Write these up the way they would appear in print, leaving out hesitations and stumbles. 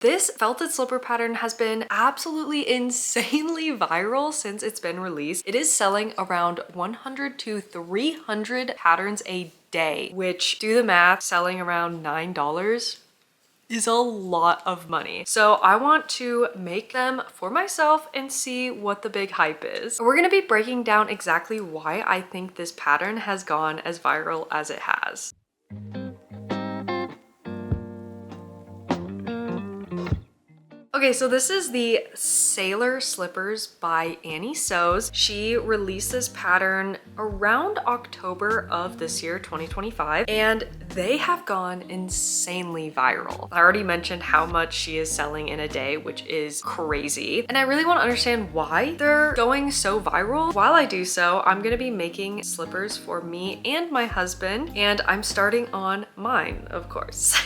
This felted slipper pattern has been absolutely insanely viral since it's been released. It is selling around 100 to 300 patterns a day, which, do the math, selling around $9 is a lot of money. So I want to make them for myself and see what the big hype is. We're gonna be breaking down exactly why I think this pattern has gone as viral as it has. Okay, so this is the Sailor Slippers by Annie Sews. She released this pattern around October of this year, 2025, and they have gone insanely viral. I already mentioned how much she is selling in a day, which is crazy. And I really want to understand why they're going so viral. While I do so, I'm gonna be making slippers for me and my husband, and I'm starting on mine, of course.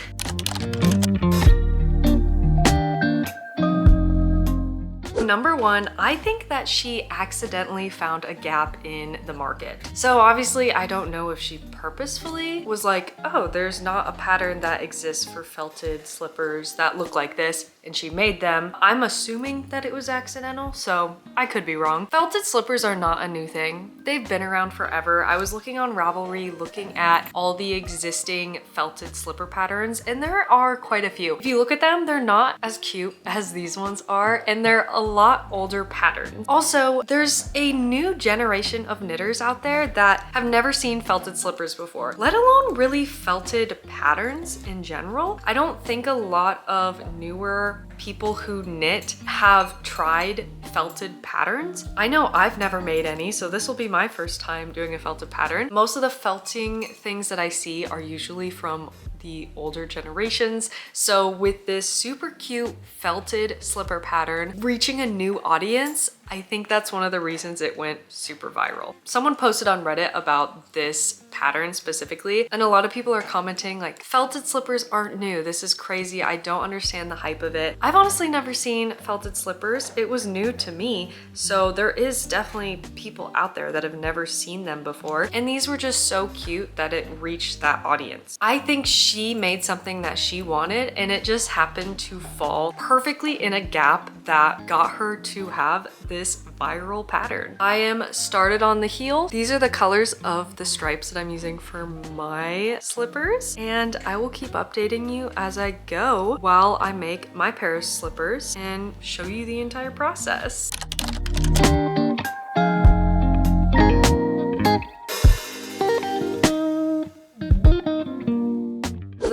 Number one, I think that she accidentally found a gap in the market. So obviously I don't know if she purposefully was like, oh, there's not a pattern that exists for felted slippers that look like this, and she made them. I'm assuming that it was accidental, so I could be wrong. Felted slippers are not a new thing. They've been around forever. I was looking on Ravelry, looking at all the existing felted slipper patterns, and there are quite a few. If you look at them, they're not as cute as these ones are, and they're a lot older patterns. Also, there's a new generation of knitters out there that have never seen felted slippers before, let alone really felted patterns in general. I don't think a lot of newer people who knit have tried felted patterns. I know I've never made any, so this will be my first time doing a felted pattern. Most of the felting things that I see are usually from the older generations. So with this super cute felted slipper pattern reaching a new audience, I think that's one of the reasons it went super viral. Someone posted on Reddit about this pattern specifically, and a lot of people are commenting like, felted slippers aren't new. This is crazy. I don't understand the hype of it. I've honestly never seen felted slippers. It was new to me. So there is definitely people out there that have never seen them before. And these were just so cute that it reached that audience. I think she made something that she wanted, and it just happened to fall perfectly in a gap that got her to have this viral pattern. I am started on the heel. These are the colors of the stripes that I'm using for my slippers, and I will keep updating you as I go while I make my pair of slippers and show you the entire process.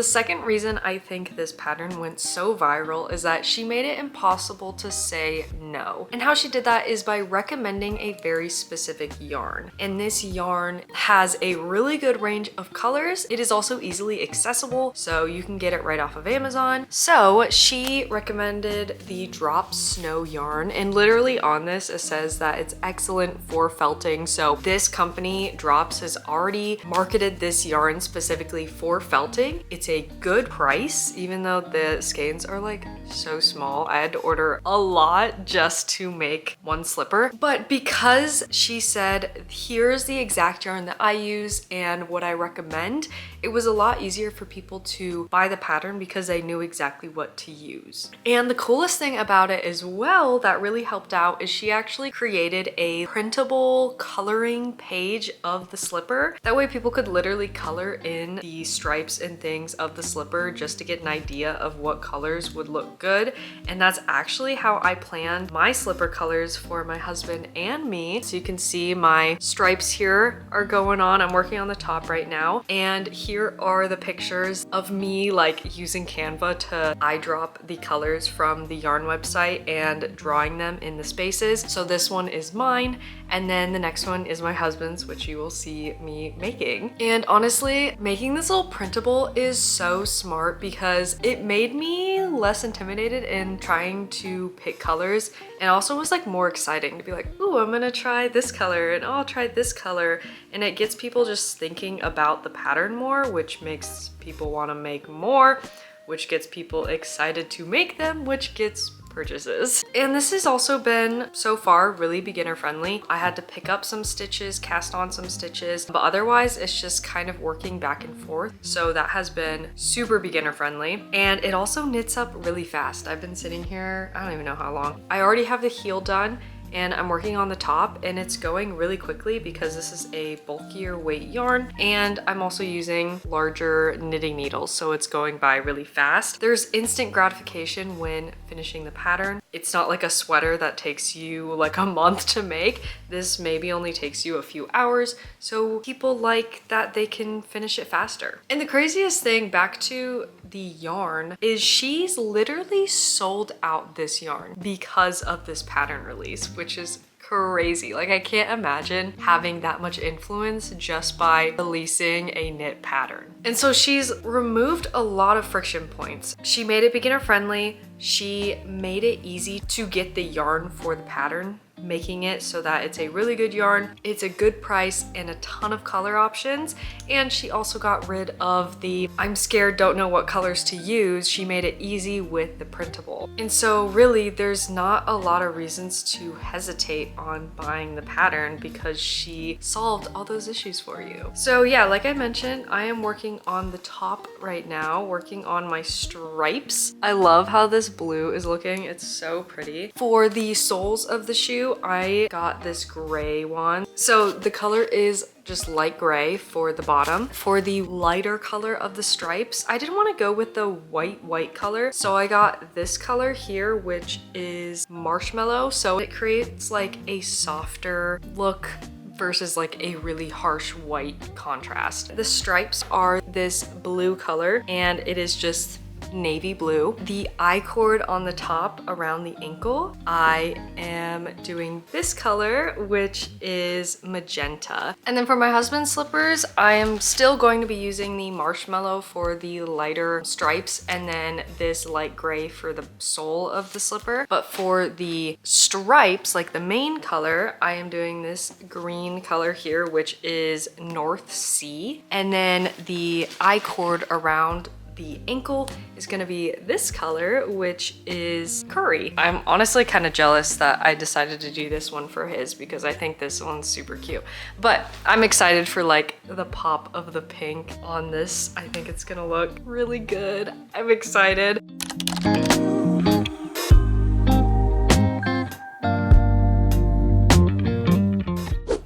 The second reason I think this pattern went so viral is that she made it impossible to say no. And how she did that is by recommending a very specific yarn. And this yarn has a really good range of colors. It is also easily accessible, so you can get it right off of Amazon. So she recommended the Drop Snow yarn, and literally on this it says that it's excellent for felting. So this company, Drops, has already marketed this yarn specifically for felting. It's a good price, even though the skeins are like so small. I had to order a lot just to make one slipper. But because she said, here's the exact yarn that I use and what I recommend, it was a lot easier for people to buy the pattern because they knew exactly what to use. And the coolest thing about it as well that really helped out is she actually created a printable coloring page of the slipper. That way people could literally color in the stripes and things of the slipper just to get an idea of what colors would look good. And that's actually how I planned my slipper colors for my husband and me. So you can see my stripes here are going on. I'm working on the top right now. And here are the pictures of me like using Canva to eyedrop the colors from the yarn website and drawing them in the spaces. So this one is mine, and then the next one is my husband's, which you will see me making. And honestly, making this little printable is so smart because it made me less intimidated in trying to pick colors, and also was like more exciting to be like, ooh, I'm gonna try this color, and oh, I'll try this color. And it gets people just thinking about the pattern more, which makes people want to make more, which gets people excited to make them, which gets purchases. And this has also been, so far, really beginner friendly. I had to pick up some stitches, cast on some stitches, but otherwise it's just kind of working back and forth. So that has been super beginner friendly. And it also knits up really fast. I've been sitting here, I don't even know how long. I already have the heel done, and I'm working on the top, and it's going really quickly because this is a bulkier weight yarn, and I'm also using larger knitting needles, so it's going by really fast. There's instant gratification when finishing the pattern. It's not like a sweater that takes you like a month to make. This maybe only takes you a few hours, so people like that they can finish it faster. And the craziest thing, back to the yarn, is she's literally sold out this yarn because of this pattern release, which is crazy. Like, I can't imagine having that much influence just by releasing a knit pattern. And so she's removed a lot of friction points. She made it beginner friendly. She made it easy to get the yarn for the pattern, making it so that it's a really good yarn, it's a good price, and a ton of color options. And she also got rid of the I'm scared, don't know what colors to use. She made it easy with the printable. And so really there's not a lot of reasons to hesitate on buying the pattern because she solved all those issues for you. So yeah, like I mentioned, I am working on the top right now, working on my stripes. I love how this blue is looking. It's so pretty. For the soles of the shoe, I got this gray one. So the color is just light gray for the bottom. For the lighter color of the stripes, I didn't want to go with the white color, so I got this color here, which is marshmallow. So it creates like a softer look versus like a really harsh white contrast. The stripes are this blue color, and it is just navy blue. The I-cord on the top around the ankle, I am doing this color, which is magenta. And then for my husband's slippers, I am still going to be using the marshmallow for the lighter stripes, and then this light gray for the sole of the slipper. But for the stripes, like the main color, I am doing this green color here, which is North Sea. And then the I-cord around the ankle is gonna be this color, which is curry. I'm honestly kind of jealous that I decided to do this one for his because I think this one's super cute. But I'm excited for like the pop of the pink on this. I think it's gonna look really good. I'm excited.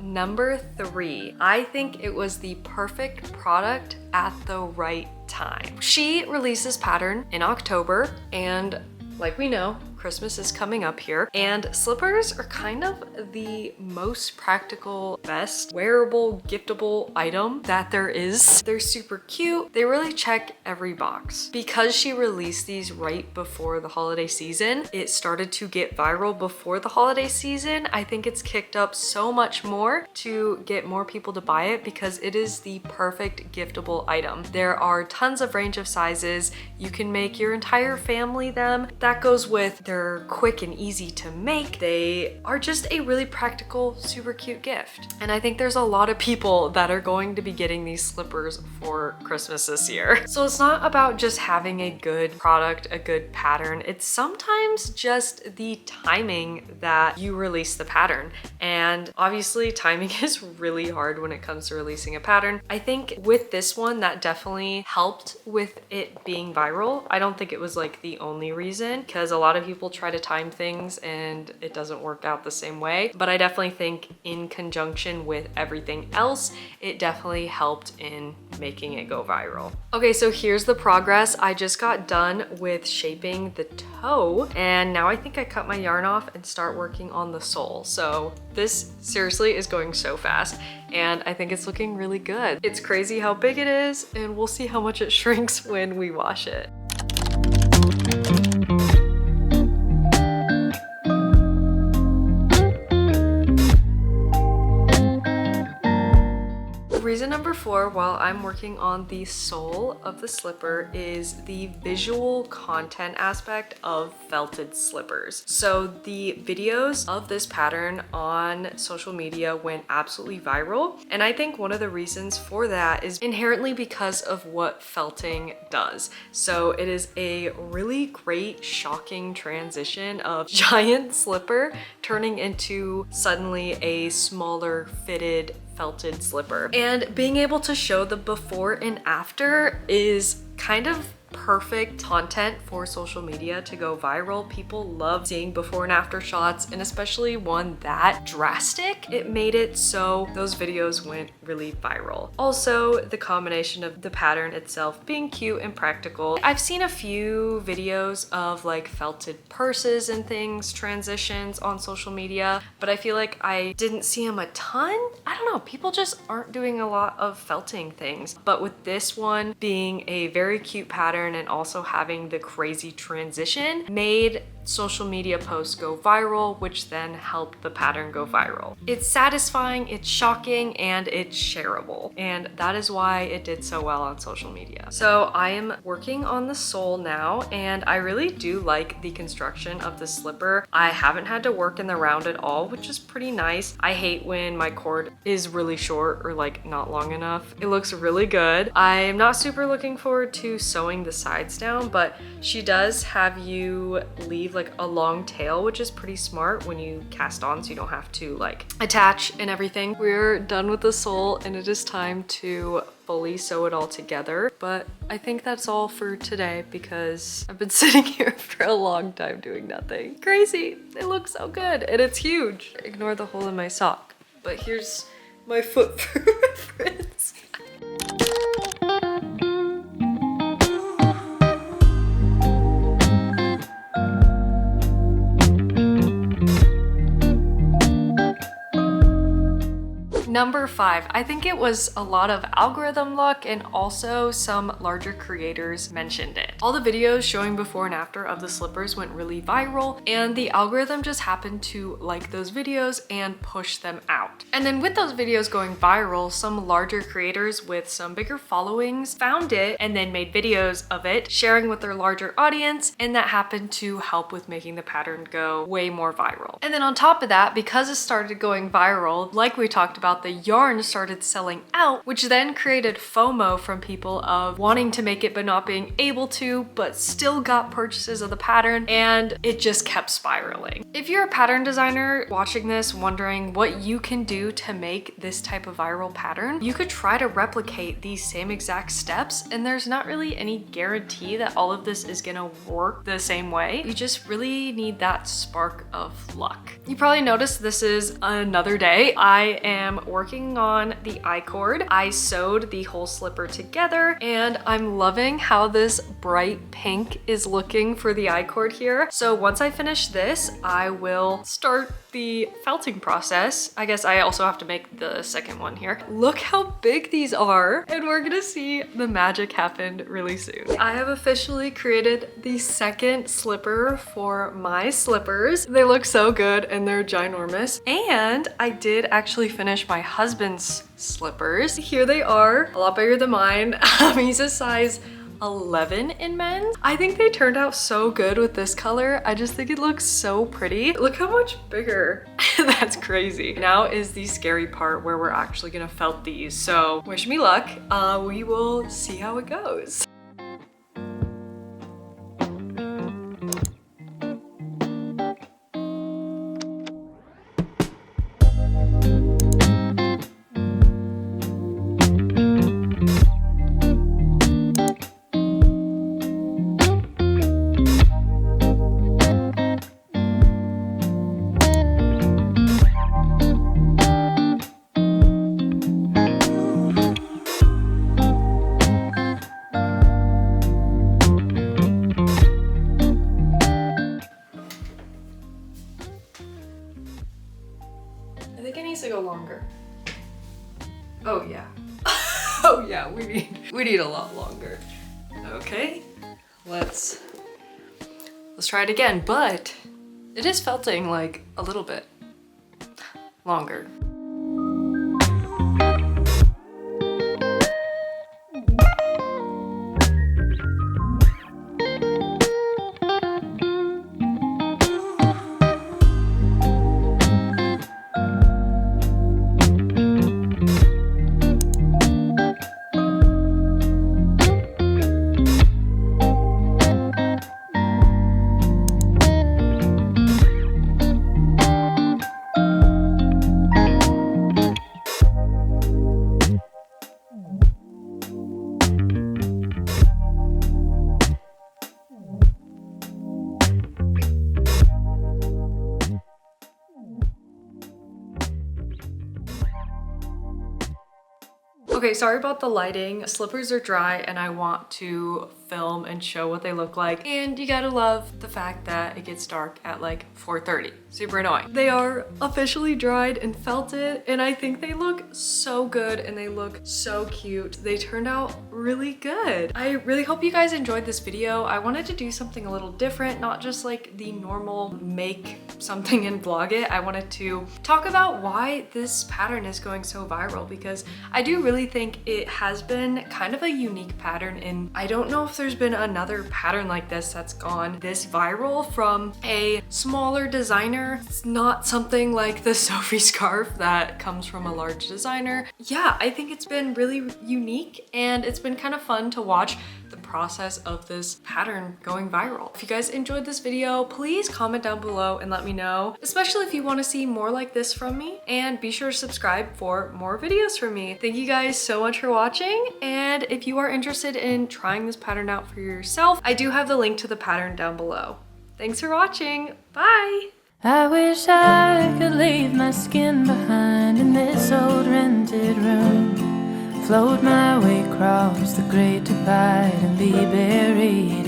Number 3, I think it was the perfect product at the right time. She released this pattern in October, and like we know, Christmas is coming up here, and slippers are kind of the most practical, best wearable, giftable item that there is. They're super cute. They really check every box. Because she released these right before the holiday season, it started to get viral before the holiday season. I think it's kicked up so much more to get more people to buy it because it is the perfect giftable item. There are tons of range of sizes. You can make your entire family them. That goes with they're quick and easy to make. They are just a really practical, super cute gift. And I think there's a lot of people that are going to be getting these slippers for Christmas this year. So it's not about just having a good product, a good pattern. It's sometimes just the timing that you release the pattern. And obviously timing is really hard when it comes to releasing a pattern. I think with this one, that definitely helped with it being viral. I don't think it was like the only reason, because a lot of people try to time things and it doesn't work out the same way. But I definitely think in conjunction with everything else, it definitely helped in making it go viral. Okay, so here's the progress. I just got done with shaping the toe, and now I think I cut my yarn off and start working on the sole. So this seriously is going so fast, and I think it's looking really good. It's crazy how big it is, and we'll see how much it shrinks when we wash it. Reason number for while I'm working on the sole of the slipper is the visual content aspect of felted slippers. So the videos of this pattern on social media went absolutely viral, and I think one of the reasons for that is inherently because of what felting does. So it is a really great shocking transition of giant slipper turning into suddenly a smaller fitted felted slipper. And being able to show the before and after is kind of perfect content for social media to go viral. People love seeing before and after shots, and especially one that drastic. It made it so those videos went really viral. Also, the combination of the pattern itself being cute and practical. I've seen a few videos of like felted purses and things, transitions on social media, but I feel like I didn't see them a ton. I don't know, people just aren't doing a lot of felting things. But with this one being a very cute pattern and also having the crazy transition made social media posts go viral, which then helped the pattern go viral. It's satisfying, it's shocking, and it's shareable. And that is why it did so well on social media. So I am working on the sole now, and I really do like the construction of the slipper. I haven't had to work in the round at all, which is pretty nice. I hate when my cord is really short or like not long enough. It looks really good. I'm not super looking forward to sewing the sides down, but she does have you leave like a long tail, which is pretty smart when you cast on, so you don't have to like attach and everything. We're done with the sole and it is time to fully sew it all together. But I think that's all for today because I've been sitting here for a long time doing nothing. Crazy, it looks so good and it's huge. Ignore the hole in my sock, but here's my foot for reference. Number 5, I think it was a lot of algorithm luck and also some larger creators mentioned it. All the videos showing before and after of the slippers went really viral, and the algorithm just happened to like those videos and push them out. And then with those videos going viral, some larger creators with some bigger followings found it and then made videos of it, sharing with their larger audience, and that happened to help with making the pattern go way more viral. And then on top of that, because it started going viral, like we talked about, the yarn started selling out, which then created FOMO from people of wanting to make it but not being able to, but still got purchases of the pattern, and it just kept spiraling. If you're a pattern designer watching this wondering what you can do to make this type of viral pattern, you could try to replicate these same exact steps, and there's not really any guarantee that all of this is gonna work the same way. You just really need that spark of luck. You probably noticed this is another day. I am working on the I-cord. I sewed the whole slipper together, and I'm loving how this bright pink is looking for the I-cord here. So once I finish this, I will start the felting process. I guess I also have to make the second one here. Look how big these are, and we're gonna see the magic happen really soon. I have officially created the second slipper for my slippers. They look so good and they're ginormous. And I did actually finish my husband's slippers. Here they are, a lot bigger than mine. He's a size 11 in men's. I think they turned out so good with this color. I just think it looks so pretty. Look how much bigger. That's crazy. Now is the scary part where we're actually gonna felt these. So wish me luck. We will see how it goes. I think it needs to go longer. Oh yeah. Oh yeah, we need a lot longer. Okay, let's try it again, but it is felting like a little bit longer. Okay, sorry about the lighting. Slippers are dry and I want to film and show what they look like. And you gotta love the fact that it gets dark at like 4:30. Super annoying. They are officially dried and felted and I think they look so good and they look so cute. They turned out really good. I really hope you guys enjoyed this video. I wanted to do something a little different, not just like the normal make something and vlog it. I wanted to talk about why this pattern is going so viral because I do really think it has been kind of a unique pattern, and I don't know if there's been another pattern like this that's gone this viral from a smaller designer. It's not something like the Sophie scarf that comes from a large designer. Yeah, I think it's been really unique and it's been kind of fun to watch the process of this pattern going viral. If you guys enjoyed this video, please comment down below and let me know, especially if you want to see more like this from me, and be sure to subscribe for more videos from me. Thank you guys so much for watching, and if you are interested in trying this pattern out for yourself, I do have the link to the pattern down below. Thanks for watching. Bye! I wish I could leave my skin behind in this old rented room, float my way across the great divide and be buried